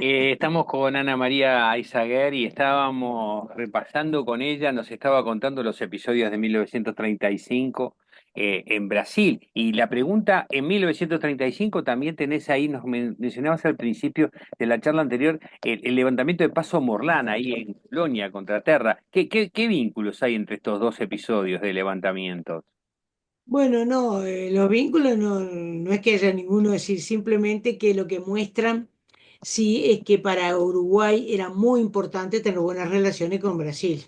Estamos con Ana María Aizaguer y estábamos repasando con ella, nos estaba contando los episodios de 1935 en Brasil. Y la pregunta, en 1935 también tenés ahí, mencionabas al principio de la charla anterior, el levantamiento de Paso Morlán ahí en Colonia, contra Terra. ¿Qué vínculos hay entre estos dos episodios de levantamientos? Bueno, no, los vínculos no es que haya ninguno, es decir, simplemente que lo que muestran, sí, es que para Uruguay era muy importante tener buenas relaciones con Brasil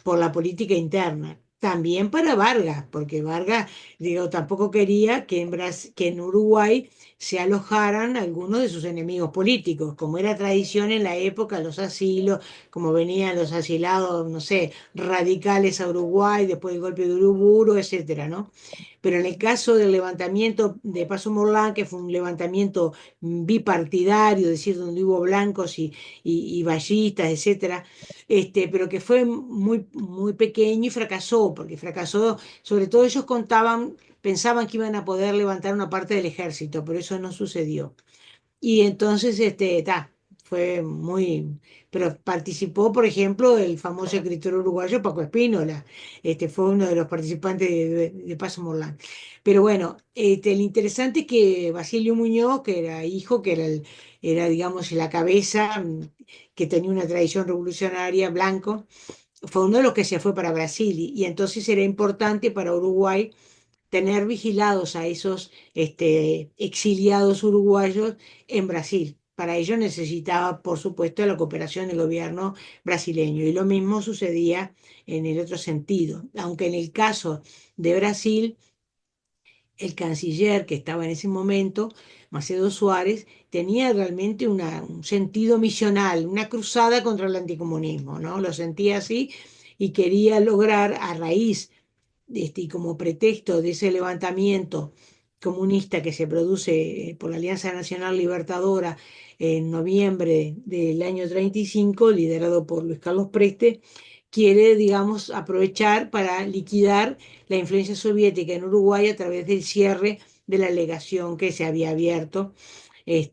por la política interna. También para Vargas, porque Vargas, digo, tampoco quería que que en Uruguay se alojaran algunos de sus enemigos políticos, como era tradición en la época, los asilos, como venían los asilados, no sé, radicales a Uruguay después del golpe de Uruburu, etcétera, ¿no? Pero en el caso del levantamiento de Paso Morlán, que fue un levantamiento bipartidario, es decir, donde hubo blancos y vallistas, etcétera, pero que fue muy pequeño y fracasó, porque fracasó, sobre todo ellos contaban, pensaban que iban a poder levantar una parte del ejército, pero eso no sucedió. Y entonces, fue muy, pero participó, por ejemplo, el famoso escritor uruguayo Paco Espínola, fue uno de los participantes de Paso Morlán. Pero bueno, lo interesante es que Basilio Muñoz, que era hijo, era, digamos, la cabeza, que tenía una tradición revolucionaria, blanco, fue uno de los que se fue para Brasil y entonces era importante para Uruguay tener vigilados a esos exiliados uruguayos en Brasil. Para ello necesitaba, por supuesto, la cooperación del gobierno brasileño. Y lo mismo sucedía en el otro sentido. Aunque en el caso de Brasil, el canciller que estaba en ese momento, Macedo Suárez, tenía realmente un sentido misional, una cruzada contra el anticomunismo, ¿no? Lo sentía así y quería lograr a raíz y como pretexto de ese levantamiento comunista que se produce por la Alianza Nacional Libertadora en noviembre del año 35, liderado por Luis Carlos Preste, quiere, digamos, aprovechar para liquidar la influencia soviética en Uruguay a través del cierre de la legación que se había abierto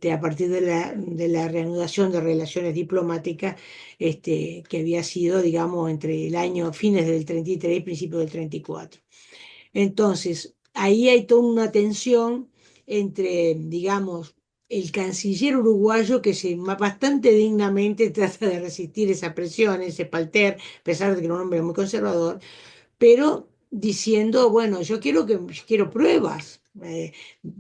a partir de la reanudación de relaciones diplomáticas que había sido, digamos, entre el año fines del 33 y principios del 34. Entonces, ahí hay toda una tensión entre, digamos, el canciller uruguayo que bastante dignamente trata de resistir esa presión, ese palter, a pesar de que era un hombre muy conservador, pero diciendo, bueno, quiero pruebas.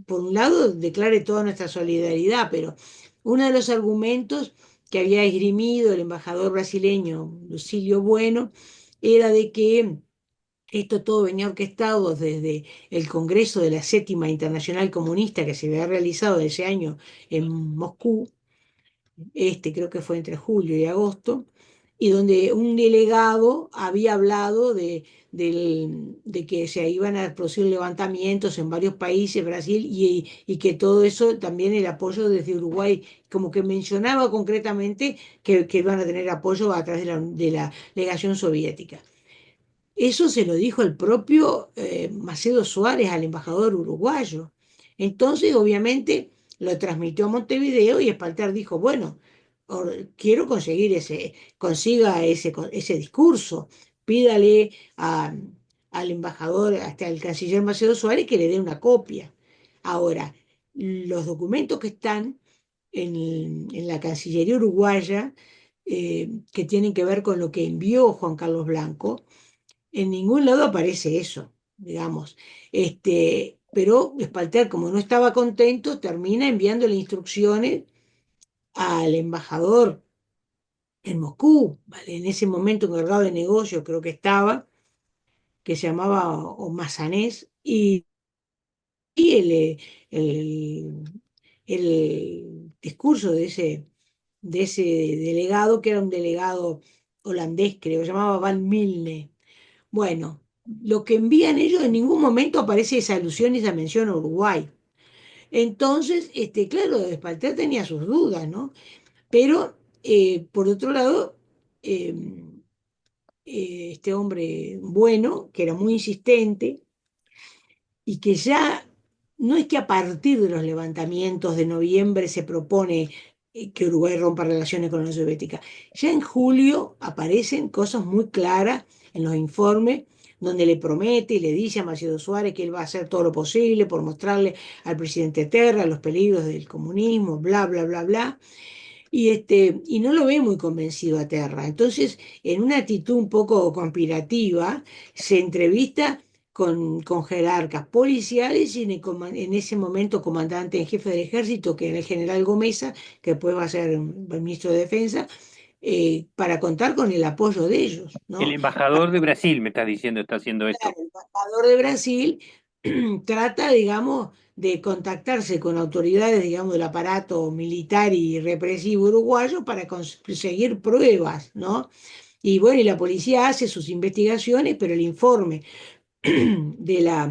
Por un lado, declare toda nuestra solidaridad, pero uno de los argumentos que había esgrimido el embajador brasileño Lucilio Bueno era de que esto todo venía orquestado desde el Congreso de la Séptima Internacional Comunista que se había realizado ese año en Moscú, creo que fue entre julio y agosto, y donde un delegado había hablado de que se iban a producir levantamientos en varios países, Brasil, y que todo eso también el apoyo desde Uruguay, como que mencionaba concretamente que iban a tener apoyo a través de la legación soviética. Eso se lo dijo el propio Macedo Suárez al embajador uruguayo. Entonces, obviamente, lo transmitió a Montevideo y Espalter dijo, bueno, quiero conseguir consiga ese discurso, pídale al embajador, hasta al canciller Macedo Suárez, que le dé una copia. Ahora, los documentos que están en la Cancillería uruguaya, que tienen que ver con lo que envió Juan Carlos Blanco, en ningún lado aparece eso, digamos. Pero Espalter, como no estaba contento, termina enviándole instrucciones al embajador en Moscú, ¿vale? En ese momento encargado de negocios creo que estaba, que se llamaba Omazanés, y el discurso de ese delegado, que era un delegado holandés, creo, se llamaba Van Milne. Bueno, lo que envían ellos en ningún momento aparece esa alusión y esa mención a Uruguay. Entonces, claro, Espalter tenía sus dudas, ¿no? Pero, por otro lado, eh, este hombre bueno, que era muy insistente, y que ya no es que a partir de los levantamientos de noviembre se propone que Uruguay rompa relaciones con la Unión Soviética. Ya en julio aparecen cosas muy claras en los informes donde le promete y le dice a Macedo Suárez que él va a hacer todo lo posible por mostrarle al presidente Terra los peligros del comunismo, bla, bla, bla, bla. Y no lo ve muy convencido a Terra. Entonces, en una actitud un poco conspirativa, se entrevista con jerarcas policiales y en ese momento comandante en jefe del ejército, que era el general Gomeza, que después va a ser ministro de Defensa, para contar con el apoyo de ellos, El ¿no? embajador de Brasil, me estás diciendo, está haciendo esto. El embajador de Brasil trata, digamos, de contactarse con autoridades, digamos, del aparato militar y represivo uruguayo para conseguir pruebas, ¿no? Y bueno, y la policía hace sus investigaciones, pero el informe de la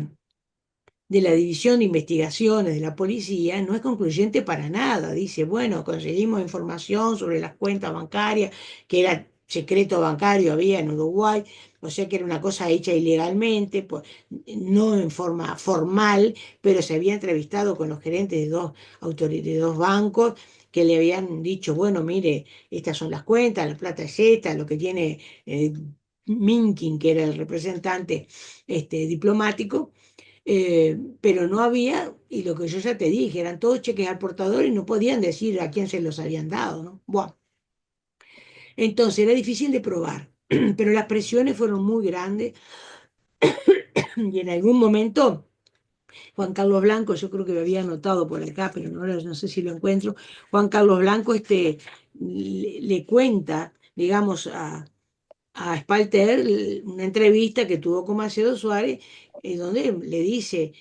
División de Investigaciones de la Policía no es concluyente para nada. Dice, bueno, conseguimos información sobre las cuentas bancarias, que era secreto bancario había en Uruguay, o sea que era una cosa hecha ilegalmente, pues, no en forma formal, pero se había entrevistado con los gerentes de dos bancos que le habían dicho, bueno, mire, estas son las cuentas, la plata es esta, lo que tiene Minkin, que era el representante diplomático, pero no había, y lo que yo ya te dije, eran todos cheques al portador y no podían decir a quién se los habían dado, ¿no? Bueno, entonces era difícil de probar, pero las presiones fueron muy grandes y en algún momento Juan Carlos Blanco, yo creo que lo había anotado por acá, pero no sé si lo encuentro, Juan Carlos Blanco le cuenta, digamos, a Spalter una entrevista que tuvo con Macedo Suárez, donde le dice,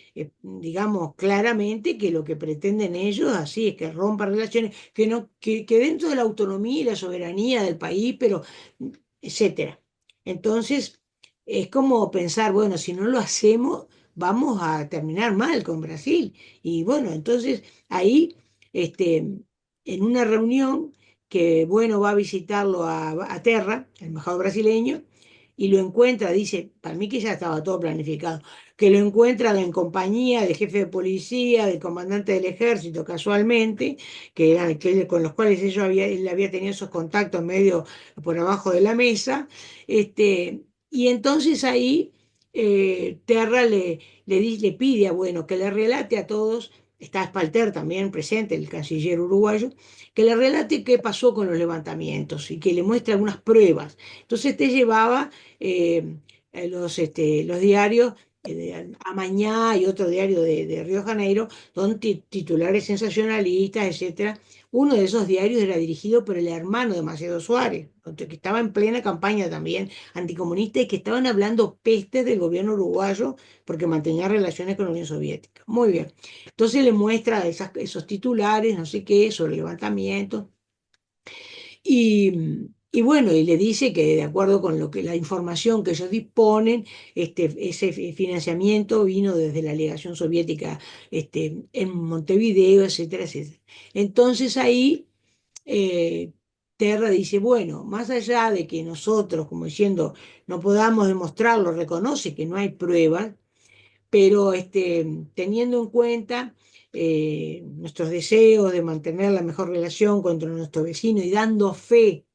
digamos, claramente que lo que pretenden ellos así es que rompa relaciones, que, no, que dentro de la autonomía y la soberanía del país, pero etcétera. Entonces, es como pensar, bueno, si no lo hacemos, vamos a terminar mal con Brasil. Y bueno, entonces ahí, en una reunión que bueno va a visitarlo a Terra, el embajador brasileño, y lo encuentra, dice, para mí que ya estaba todo planificado, que lo encuentran en compañía del jefe de policía, del comandante del ejército, casualmente, que eran con los cuales él había tenido esos contactos medio por abajo de la mesa, y entonces ahí Terra le pide a, bueno, que le relate a todos, está Spalter también presente, el canciller uruguayo, que le relate qué pasó con los levantamientos y que le muestre algunas pruebas. Entonces te llevaba los diarios de Amañá y otro diario de Río de Janeiro, son titulares sensacionalistas, etcétera. Uno de esos diarios era dirigido por el hermano de Macedo Suárez, que estaba en plena campaña también anticomunista y que estaban hablando pestes del gobierno uruguayo porque mantenía relaciones con la Unión Soviética. Muy bien. Entonces le muestra esos titulares, no sé qué, sobre levantamiento. Y bueno, y le dice que de acuerdo con lo que la información que ellos disponen, ese financiamiento vino desde la legación soviética en Montevideo, etcétera, etcétera. Entonces ahí Terra dice, bueno, más allá de que nosotros, como diciendo, no podamos demostrarlo, reconoce que no hay pruebas, pero teniendo en cuenta nuestros deseos de mantener la mejor relación contra nuestro vecino y dando fe,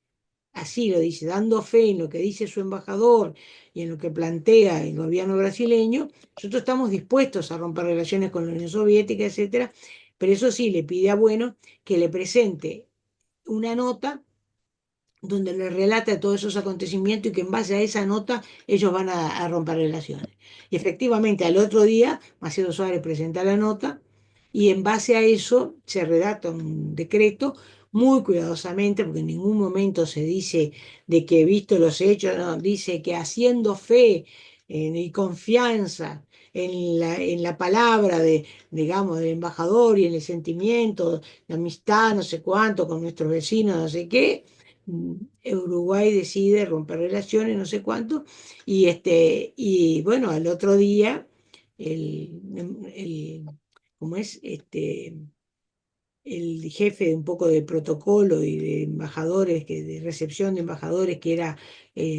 así lo dice, dando fe en lo que dice su embajador y en lo que plantea el gobierno brasileño, nosotros estamos dispuestos a romper relaciones con la Unión Soviética, etcétera, pero eso sí, le pide a Bueno que le presente una nota donde le relata todos esos acontecimientos y que en base a esa nota ellos van a romper relaciones. Y efectivamente, al otro día, Macedo Suárez presenta la nota y en base a eso se redacta un decreto muy cuidadosamente, porque en ningún momento se dice de que visto los hechos, no, dice que haciendo fe y confianza en la palabra digamos, del embajador y en el sentimiento de amistad, no sé cuánto, con nuestros vecinos, no sé qué, mm, Uruguay decide romper relaciones, no sé cuánto, y bueno, al otro día, ¿cómo es? El jefe de un poco de protocolo y de embajadores, de recepción de embajadores, que era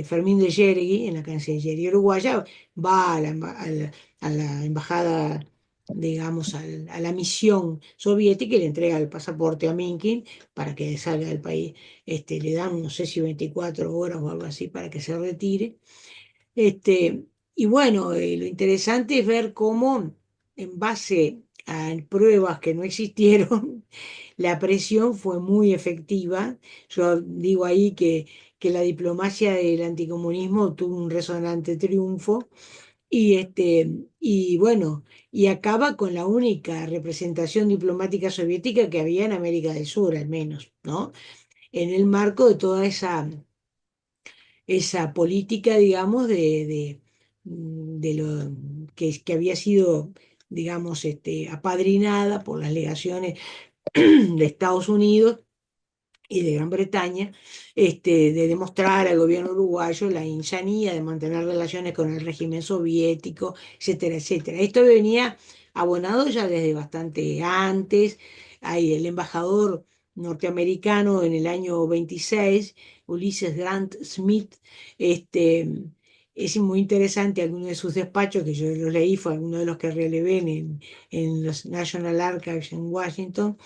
Fermín de Yergui, en la Cancillería uruguaya, va a la embajada digamos, a la misión soviética y le entrega el pasaporte a Minkin para que salga del país. Le dan, no sé si 24 horas o algo así para que se retire. Y bueno, lo interesante es ver cómo, en base a pruebas que no existieron, la presión fue muy efectiva. Yo digo ahí que la diplomacia del anticomunismo tuvo un resonante triunfo y bueno, y acaba con la única representación diplomática soviética que había en América del Sur, al menos, ¿no? En el marco de toda esa política, digamos, de lo que había sido, digamos, apadrinada por las legaciones de Estados Unidos y de Gran Bretaña, de demostrar al gobierno uruguayo la insanía de mantener relaciones con el régimen soviético, etcétera, etcétera. Esto venía abonado ya desde bastante antes. Hay el embajador norteamericano en el año 26, Ulysses Grant Smith, este, es muy interesante alguno de sus despachos, que yo los leí, fue alguno de los que relevé en los National Archives en Washington,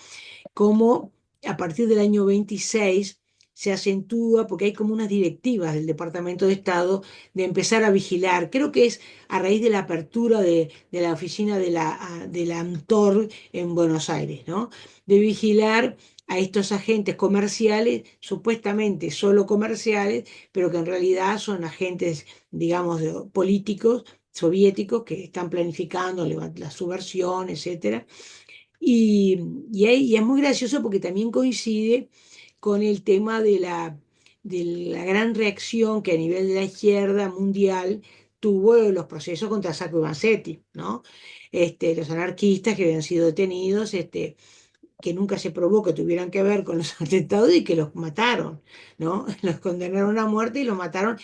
cómo a partir del año 26 se acentúa, porque hay como unas directivas del Departamento de Estado de empezar a vigilar. Creo que es a raíz de la apertura de la oficina de la AMTOR en Buenos Aires, ¿no? De vigilar a estos agentes comerciales, supuestamente solo comerciales, pero que en realidad son agentes, digamos, políticos soviéticos que están planificando la subversión, etcétera. Y es muy gracioso porque también coincide con el tema de la gran reacción que a nivel de la izquierda mundial tuvo los procesos contra Sacco y Vanzetti, ¿no? Los anarquistas que habían sido detenidos, que nunca se probó que tuvieran que ver con los atentados y que los mataron, ¿no? Los condenaron a muerte y los mataron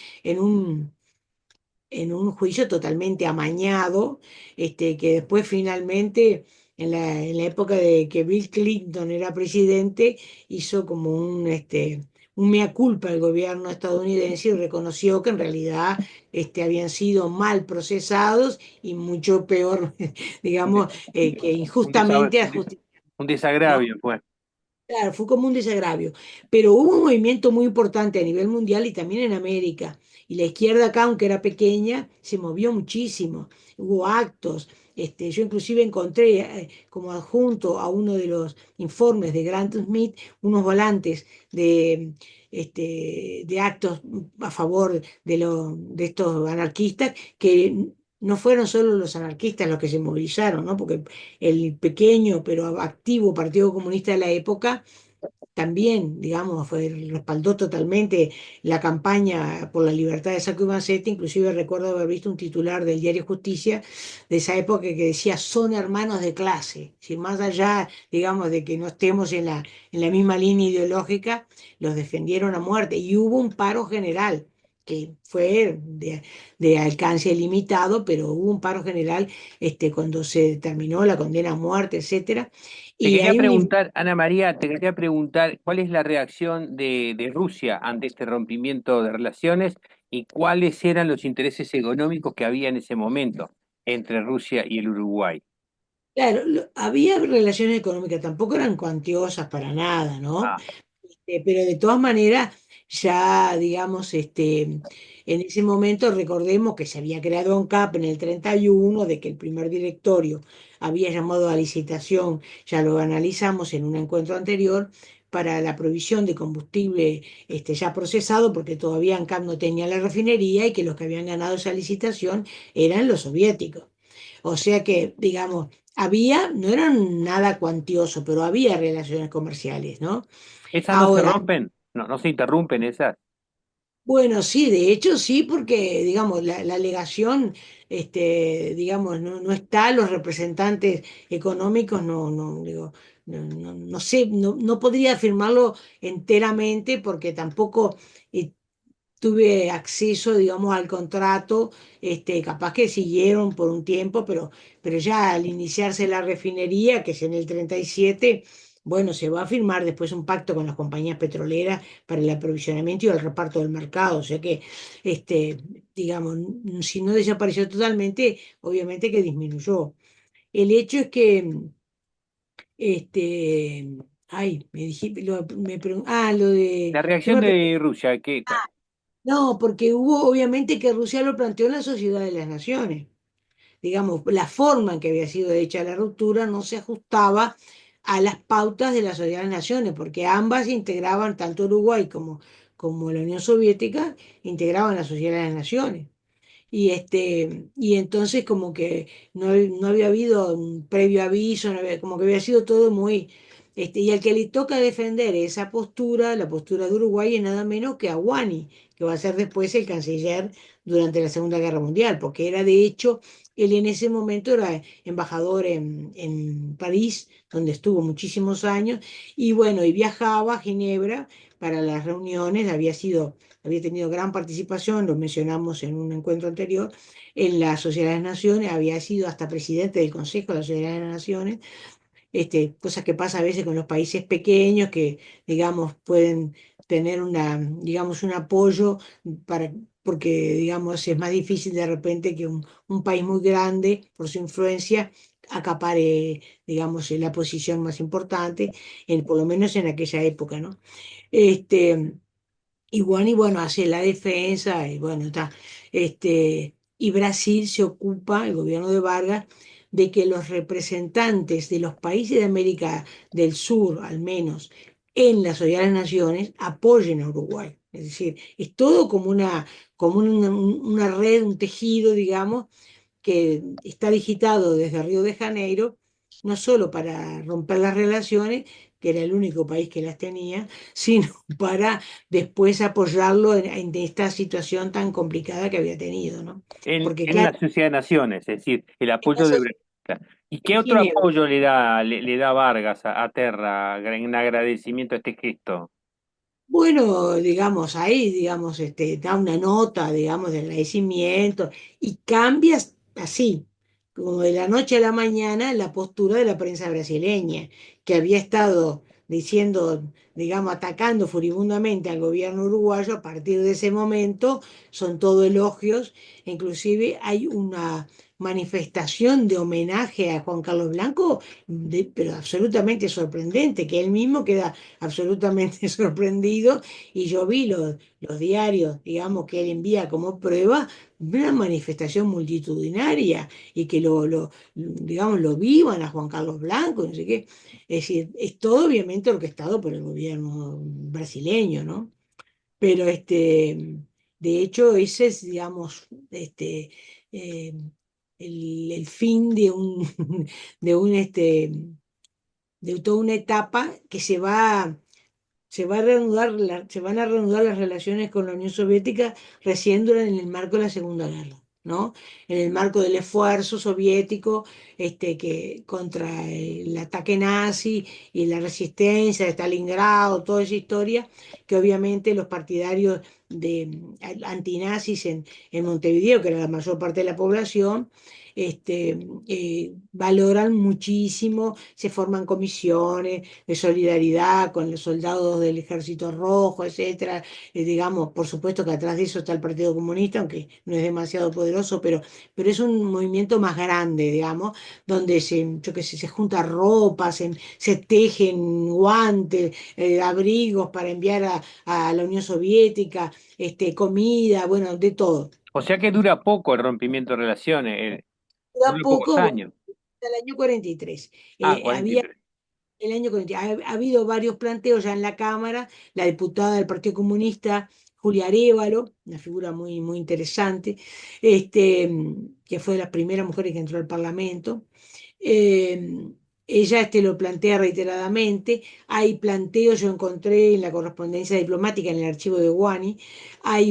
en un juicio totalmente amañado, que después finalmente, en la época de que Bill Clinton era presidente, hizo como un mea culpa al gobierno estadounidense y reconoció que en realidad habían sido mal procesados y mucho peor, Un, des- digamos, que un desa- injustamente un des- ajusticiados, un ¿no? desagravio, pues. Claro, fue como un desagravio, pero hubo un movimiento muy importante a nivel mundial y también en América. Y la izquierda acá, aunque era pequeña, se movió muchísimo. Hubo actos. Yo inclusive encontré como adjunto a uno de los informes de Grant Smith unos volantes de actos a favor de estos anarquistas que no fueron solo los anarquistas los que se movilizaron, ¿no? Porque el pequeño pero activo Partido Comunista de la época también, digamos, respaldó totalmente la campaña por la libertad de Sacco y Vanzetti. Inclusive recuerdo haber visto un titular del diario Justicia de esa época que decía: son hermanos de clase. Si más allá, digamos, de que no estemos en la misma línea ideológica, los defendieron a muerte. Y hubo un paro general que fue de alcance limitado, pero hubo un paro general cuando se determinó la condena a muerte, etcétera. Te Y quería hay un preguntar, Ana María, te quería preguntar cuál es la reacción de Rusia ante este rompimiento de relaciones y cuáles eran los intereses económicos que había en ese momento entre Rusia y el Uruguay. Claro, había relaciones económicas, tampoco eran cuantiosas para nada, ¿no? Ah, Pero de todas maneras, ya, digamos, en ese momento recordemos que se había creado ANCAP en el 31, de que el primer directorio había llamado a licitación, ya lo analizamos en un encuentro anterior, para la provisión de combustible ya procesado, porque todavía ANCAP no tenía la refinería y que los que habían ganado esa licitación eran los soviéticos. O sea que, digamos, no eran nada cuantioso, pero había relaciones comerciales, ¿no? ¿esas no se Ahora, rompen? No se interrumpen esas. bueno, sí, de hecho sí, porque, digamos, la alegación, digamos, no está, los representantes económicos, no, digo, no sé, no podría afirmarlo enteramente porque tampoco eh, tuve acceso, digamos, al contrato, capaz que siguieron por un tiempo, pero ya al iniciarse la refinería, que es en el 37, bueno, se va a firmar después un pacto con las compañías petroleras para el aprovisionamiento y el reparto del mercado, o sea que, digamos, si no desapareció totalmente, obviamente que disminuyó. El hecho es que, este, ay, me dijiste, lo La de, ¿qué reacción me de Rusia, ¿qué? No, porque hubo obviamente que Rusia lo planteó en la Sociedad de las Naciones. Digamos, la forma en que había sido hecha la ruptura no se ajustaba a las pautas de la Sociedad de las Naciones, porque ambas integraban, tanto Uruguay como la Unión Soviética, integraban la Sociedad de las Naciones. Y entonces como que no había habido un previo aviso, como que había sido todo muy, y al que le toca defender esa postura, la postura de Uruguay, es nada menos que a Guani, que va a ser después el canciller durante la Segunda Guerra Mundial, porque era de hecho, él en ese momento era embajador en París, donde estuvo muchísimos años, y bueno, y viajaba a Ginebra para las reuniones, había tenido gran participación, lo mencionamos en un encuentro anterior, en la Sociedad de las Naciones, había sido hasta presidente del Consejo de la Sociedad de las Naciones, cosas que pasa a veces con los países pequeños que, digamos, pueden tener digamos, un apoyo para, porque, digamos, es más difícil de repente que un país muy grande, por su influencia, acapare, digamos, la posición más importante, por lo menos en aquella época, ¿no? Este, y bueno, hace la defensa, y bueno, está. Y Brasil se ocupa, el gobierno de Vargas, de que los representantes de los países de América del Sur, al menos, en la Sociedad de las Naciones, apoyen a Uruguay. Es decir, es todo como una red, un tejido, digamos, que está digitado desde Río de Janeiro, no solo para romper las relaciones, que era el único país que las tenía, sino para después apoyarlo en esta situación tan complicada que había tenido, ¿no? Porque En claro, la Sociedad de Naciones, es decir, el en la apoyo de sociedad Brasil. ¿Y en qué otro Ginebra. apoyo le da Vargas a Terra en agradecimiento a este gesto? Bueno, digamos, ahí, digamos, da una nota, digamos, de agradecimiento y cambias así, como de la noche a la mañana, la postura de la prensa brasileña, que había estado diciendo, digamos, atacando furibundamente al gobierno uruguayo. A partir de ese momento son todo elogios, inclusive hay una manifestación de homenaje a Juan Carlos Blanco, pero absolutamente sorprendente, que él mismo queda absolutamente sorprendido, y yo vi los diarios, digamos, que él envía como prueba, una manifestación multitudinaria, y que digamos, lo vivan a Juan Carlos Blanco, no sé qué. Es decir, es todo obviamente orquestado por el gobierno brasileño, ¿no? Pero de hecho, ese es, digamos, eh, el fin de un, de toda una etapa que se van a reanudar las relaciones con la Unión Soviética recién en el marco de la Segunda Guerra, ¿no? En el marco del esfuerzo soviético, que contra el ataque nazi y la resistencia de Stalingrado, toda esa historia, que obviamente los partidarios antinazis en Montevideo, que era la mayor parte de la población, valoran muchísimo, se forman comisiones de solidaridad con los soldados del Ejército Rojo, etcétera. Digamos, por supuesto que atrás de eso está el Partido Comunista, aunque no es demasiado poderoso, pero es un movimiento más grande, digamos, donde yo qué sé, se junta ropa, se tejen guantes, abrigos para enviar a la Unión Soviética, comida, bueno, de todo. O sea que dura poco el rompimiento de relaciones, Da dura pocos poco, bueno, años. hasta el año 43. Ah, Había 43. el año 40. Ha habido varios planteos ya en la Cámara. La diputada del Partido Comunista, Julia Arévalo, una figura muy, muy interesante, que fue de las primeras mujeres que entró al Parlamento. eh, Ella lo plantea reiteradamente. Hay planteos, yo encontré en la correspondencia diplomática, en el archivo de Guani, hay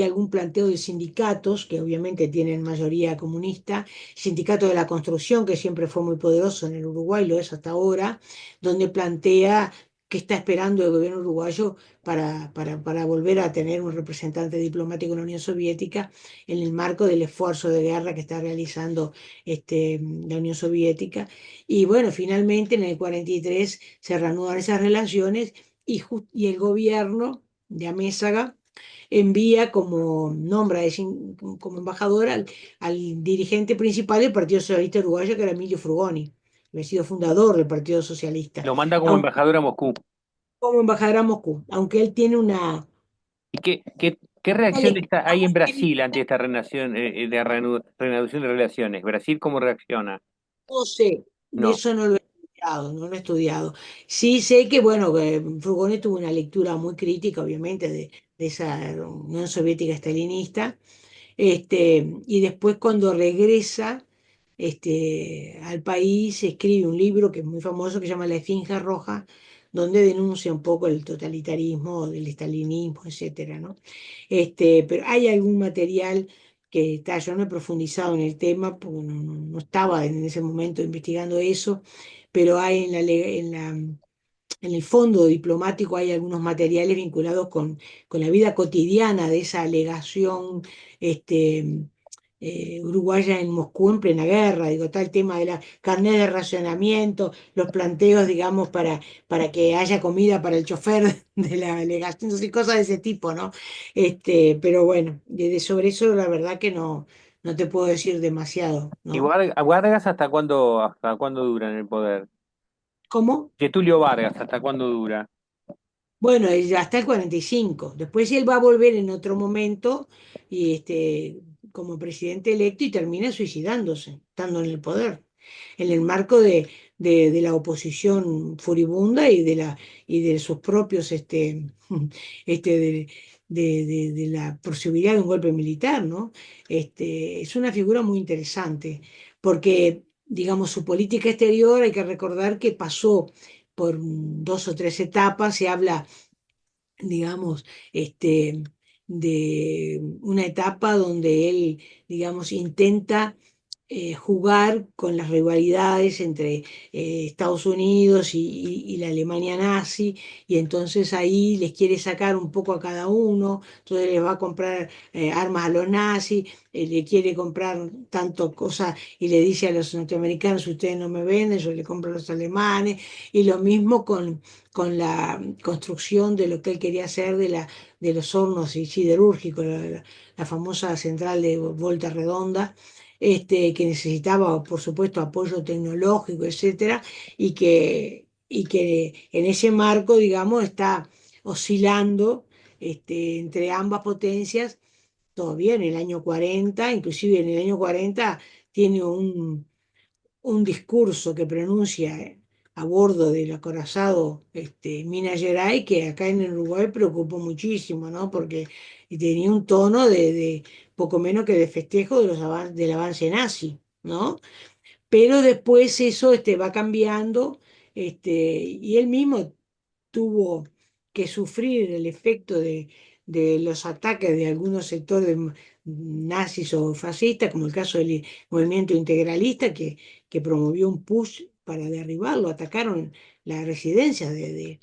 algún planteo de sindicatos, que obviamente tienen mayoría comunista, sindicato de la construcción, que siempre fue muy poderoso en el Uruguay, lo es hasta ahora, donde plantea que está esperando el gobierno uruguayo para volver a tener un representante diplomático en la Unión Soviética, en el marco del esfuerzo de guerra que está realizando la Unión Soviética. Y bueno, finalmente en el 43 se reanudan esas relaciones, y el gobierno de Amézaga envía como, nombra como embajador al dirigente principal del Partido Socialista Uruguayo, que era Emilio Frugoni, que había sido fundador del Partido Socialista, Lo manda como aunque, embajador a Moscú. como embajador a Moscú, aunque él tiene ¿Y qué una reacción lectura hay en muy Brasil ante crítica. esta reanudación de relaciones? ¿Brasil cómo reacciona? No sé, de No. eso no lo he estudiado, no lo he estudiado. Sí sé que, bueno, que Frugoni tuvo una lectura muy crítica, obviamente, de esa Unión Soviética estalinista. Y después cuando regresa al país, escribe un libro que es muy famoso, que se llama La Esfinge Roja, donde denuncia un poco el totalitarismo, el estalinismo, etcétera, ¿no? Pero hay algún material que está, yo no he profundizado en el tema, porque no estaba en ese momento investigando eso, pero hay en el fondo diplomático hay algunos materiales vinculados con la vida cotidiana de esa alegación uruguaya en Moscú en plena guerra, digo, está el tema de la carnet de racionamiento, los planteos, digamos, para que haya comida para el chofer de la delegación, y cosas de ese tipo, ¿no? Pero bueno, sobre eso la verdad que no te puedo decir demasiado, ¿Y ¿no? Vargas hasta cuándo dura en el poder? ¿Cómo? Getulio Vargas, ¿hasta cuándo dura? Bueno, hasta el 45. Después él va a volver en otro momento y como presidente electo y termina suicidándose, estando en el poder, en el marco de la oposición furibunda y de sus propios este, de, de la posibilidad de un golpe militar, ¿no? Es una figura muy interesante porque, digamos, su política exterior hay que recordar que pasó por dos o tres etapas. Se habla, digamos, de una etapa donde él, digamos, intenta jugar con las rivalidades entre Estados Unidos y la Alemania nazi, y entonces ahí les quiere sacar un poco a cada uno, entonces les va a comprar armas a los nazis, le quiere comprar tanto cosas y le dice a los norteamericanos, ustedes no me venden, yo le compro a los alemanes, y lo mismo con la construcción de lo que él quería hacer de los hornos y siderúrgicos, la famosa central de Volta Redonda, que necesitaba, por supuesto, apoyo tecnológico, etcétera, y que en ese marco, digamos, está oscilando entre ambas potencias todavía en el año 40. Inclusive en el año 40 tiene un discurso que pronuncia a bordo del acorazado Minas Gerais, que acá en el Uruguay preocupó muchísimo, ¿no? Porque tenía un tono de poco menos que de festejo del avance nazi, ¿no? Pero después eso va cambiando, y él mismo tuvo que sufrir el efecto de los ataques de algunos sectores nazis o fascistas, como el caso del movimiento integralista, que promovió un push para derribarlo. Atacaron la residencia de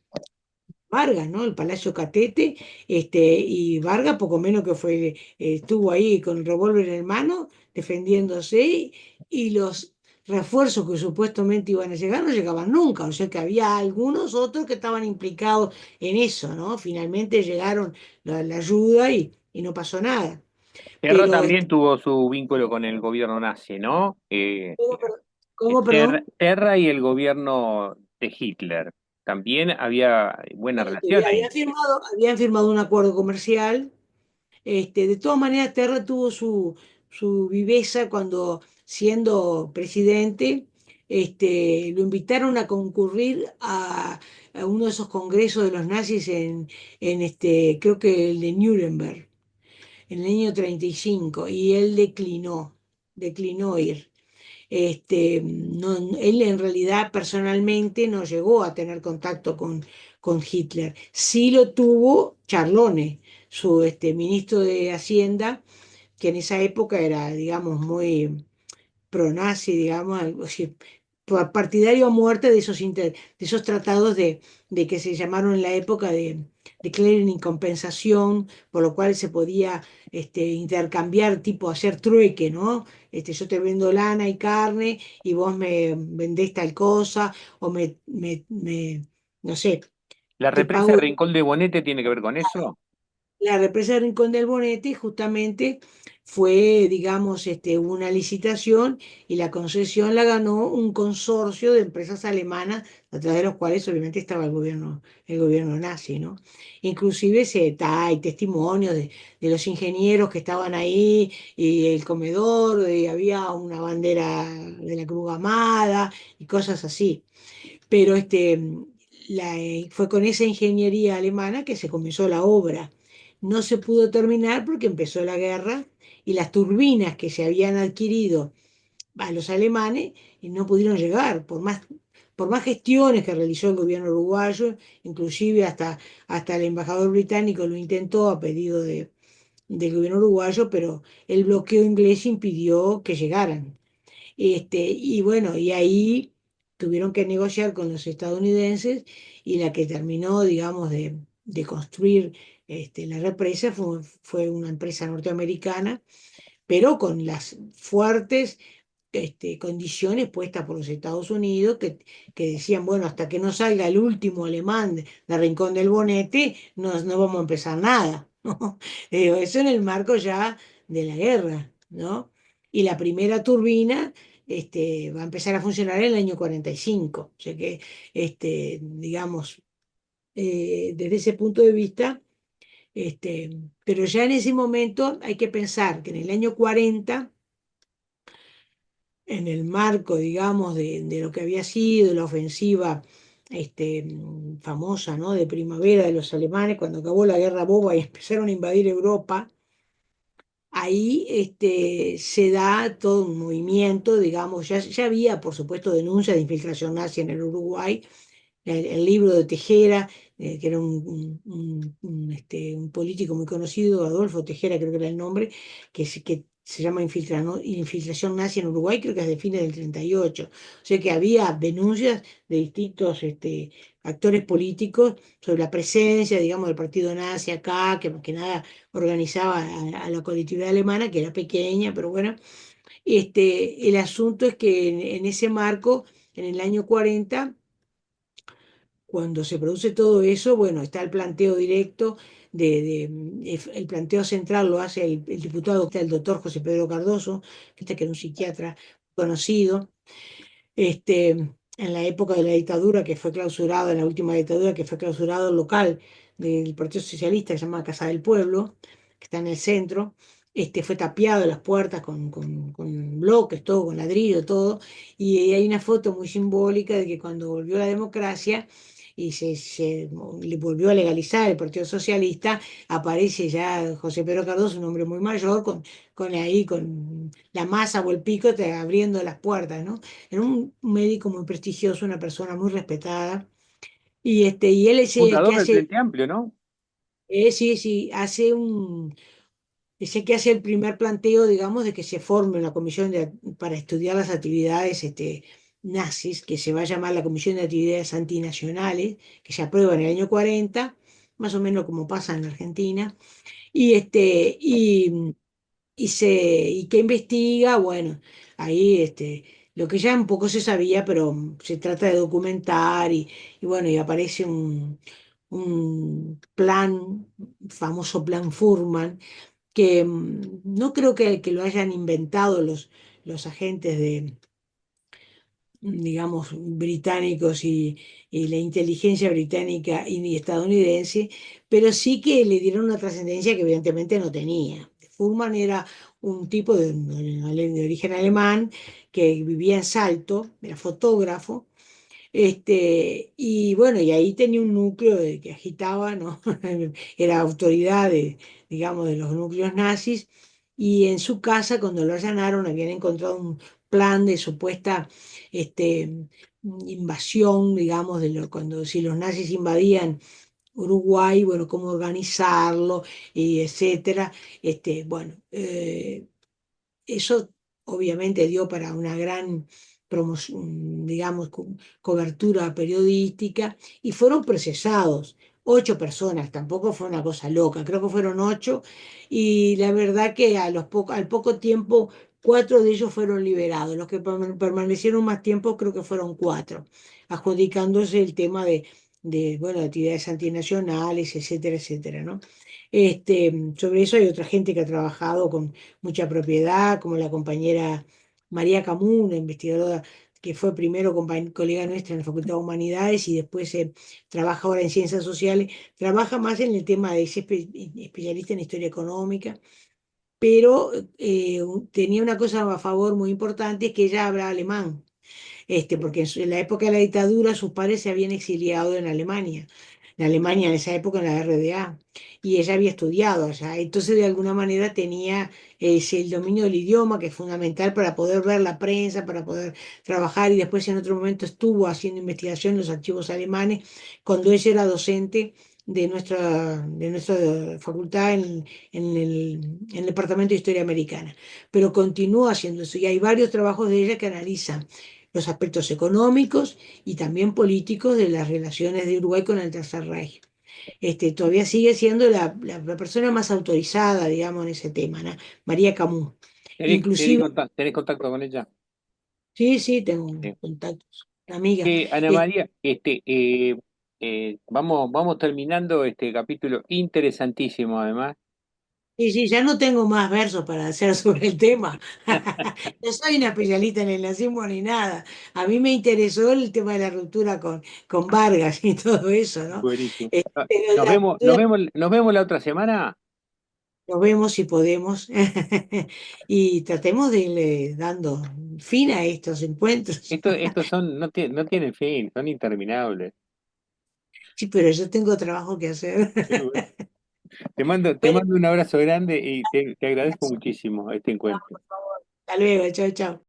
Vargas, ¿no? El Palacio Catete, y Vargas poco menos que estuvo ahí con el revólver en mano, defendiéndose, y los refuerzos que supuestamente iban a llegar no llegaban nunca, o sea que había algunos otros que estaban implicados en eso, ¿no? Finalmente llegaron la ayuda y no pasó nada. Terra Pero, también tuvo su vínculo con el gobierno nazi, ¿no? ¿cómo, perdón? Terra y el gobierno de Hitler. También había buena relación ahí. Habían firmado un acuerdo comercial. De todas maneras, Terra tuvo su viveza cuando, siendo presidente, lo invitaron a concurrir a uno de esos congresos de los nazis creo que el de Nuremberg, en el año 35, y él declinó ir. Él en realidad personalmente no llegó a tener contacto con Hitler. Sí lo tuvo Charlone, su ministro de Hacienda, que en esa época era, digamos, muy pronazi, digamos, algo así, partidario a muerte de esos tratados de que se llamaron en la época de clearing y compensación, por lo cual se podía intercambiar, tipo hacer trueque, ¿no? Yo te vendo lana y carne y vos me vendés tal cosa, o no sé, ¿La te represa de pago. Rincón de Bonete tiene que ver con eso? La represa de Rincón del Bonete justamente fue, digamos, una licitación y la concesión la ganó un consorcio de empresas alemanas, a través de los cuales obviamente estaba el gobierno nazi, ¿no? Inclusive hay testimonios de los ingenieros que estaban ahí y el comedor, y había una bandera de la Cruz Gamada y cosas así. Pero fue con esa ingeniería alemana que se comenzó la obra. No se pudo terminar porque empezó la guerra y las turbinas que se habían adquirido a los alemanes no pudieron llegar, por más gestiones que realizó el gobierno uruguayo, inclusive hasta el embajador británico lo intentó a pedido del gobierno uruguayo, pero el bloqueo inglés impidió que llegaran. Y bueno, y ahí tuvieron que negociar con los estadounidenses y la que terminó, digamos, de construir la represa fue una empresa norteamericana, pero con las fuertes condiciones puestas por los Estados Unidos que decían, bueno, hasta que no salga el último alemán de Rincón del Bonete, no vamos a empezar nada, ¿no? Eso en el marco ya de la guerra, ¿no? Y la primera turbina va a empezar a funcionar en el año 45, o sea que, digamos, desde ese punto de vista, pero ya en ese momento hay que pensar que en el año 40 en el marco, digamos, de lo que había sido la ofensiva famosa, ¿no? De primavera de los alemanes, cuando acabó la guerra boba y empezaron a invadir Europa, ahí se da todo un movimiento, digamos, ya había, por supuesto, denuncias de infiltración nazi en el Uruguay, el libro de Tejera, que era un político muy conocido, Adolfo Tejera creo que era el nombre, que se llama Infiltración Nazi en Uruguay, creo que es de fines del 38. O sea que había denuncias de distintos actores políticos sobre la presencia, digamos, del partido nazi acá, que más que nada organizaba a la colectividad alemana, que era pequeña, pero bueno. El asunto es que en ese marco, en el año 40 cuando se produce todo eso, bueno, está el planteo directo el planteo central lo hace el diputado, el doctor José Pedro Cardoso, que era un psiquiatra conocido, en la época de la dictadura que fue clausurado, en la última dictadura que fue clausurado el local del Partido Socialista que se llama Casa del Pueblo, que está en el centro. Fue tapiado las puertas con bloques, todo, con ladrillo, todo. Y hay una foto muy simbólica de que cuando volvió la democracia y se le volvió a legalizar el Partido Socialista, aparece ya José Pedro Cardoso, un hombre muy mayor, con la masa o el pico abriendo las puertas, ¿no? Era un médico muy prestigioso, una persona muy respetada. Y él es el que Fundador del hace, Frente Amplio, ¿no? sí, sí, es el que hace el primer planteo, digamos, de que se forme una comisión para estudiar las actividades nazis, que se va a llamar la Comisión de Actividades Antinacionales, que se aprueba en el año 40, más o menos como pasa en Argentina. Y, este, y y que investiga, bueno, ahí lo que ya un poco se sabía, pero se trata de documentar y bueno, y aparece un plan, famoso plan Furman, que no creo que lo hayan inventado los agentes digamos, británicos y la inteligencia británica y estadounidense, pero sí que le dieron una trascendencia que evidentemente no tenía. Fuhrmann era un tipo de origen alemán que vivía en Salto, era fotógrafo, y bueno, y ahí tenía un núcleo que agitaba, ¿no? Era autoridad digamos, de los núcleos nazis. Y en su casa, cuando lo allanaron, habían encontrado un plan de supuesta este, invasión, digamos, cuando si los nazis invadían Uruguay, bueno, cómo organizarlo, y etcétera. Bueno, eso obviamente dio para una gran promoción, digamos, cobertura periodística y fueron procesados 8 personas, tampoco fue una cosa loca, creo que fueron 8 y la verdad que al poco tiempo 4 de ellos fueron liberados, los que permanecieron más tiempo creo que fueron 4, adjudicándose el tema bueno, de actividades antinacionales, etcétera, etcétera, ¿no? Sobre eso hay otra gente que ha trabajado con mucha propiedad, como la compañera María Camus, una investigadora que fue primero colega nuestra en la Facultad de Humanidades y después trabaja ahora en Ciencias Sociales, trabaja más en el tema de ser especialista en historia económica, pero tenía una cosa a favor muy importante, es que ella habla alemán, porque en la época de la dictadura sus padres se habían exiliado en Alemania en esa época en la RDA, y ella había estudiado allá, entonces de alguna manera tenía el dominio del idioma, que es fundamental para poder ver la prensa, para poder trabajar, y después en otro momento estuvo haciendo investigación en los archivos alemanes, cuando ella era docente de nuestra facultad en el Departamento de Historia Americana, pero continúa haciendo eso, y hay varios trabajos de ella que analizan los aspectos económicos y también políticos de las relaciones de Uruguay con el Tercer Reich. Todavía sigue siendo la persona más autorizada, digamos, en ese tema, ¿no? María Camus. Inclusive, ¿Tenés contacto con ella? sí, sí, tengo Sí. contactos, una amiga. Ana María, vamos terminando este capítulo interesantísimo además. Sí, sí, ya no tengo más versos para hacer sobre el tema. No soy una especialista en el nazismo ni nada. A mí me interesó el tema de la ruptura con Vargas y todo eso, ¿no? Buenísimo. Pero la ruptura Nos vemos la otra semana. nos vemos si podemos y tratemos de irle dando fin a estos encuentros. Estos no tienen fin, son interminables. Sí, pero yo tengo trabajo que hacer. Bueno, te Bueno, mando un abrazo grande y te agradezco gracias. muchísimo este No, encuentro. por favor. Hasta luego, chao, chao.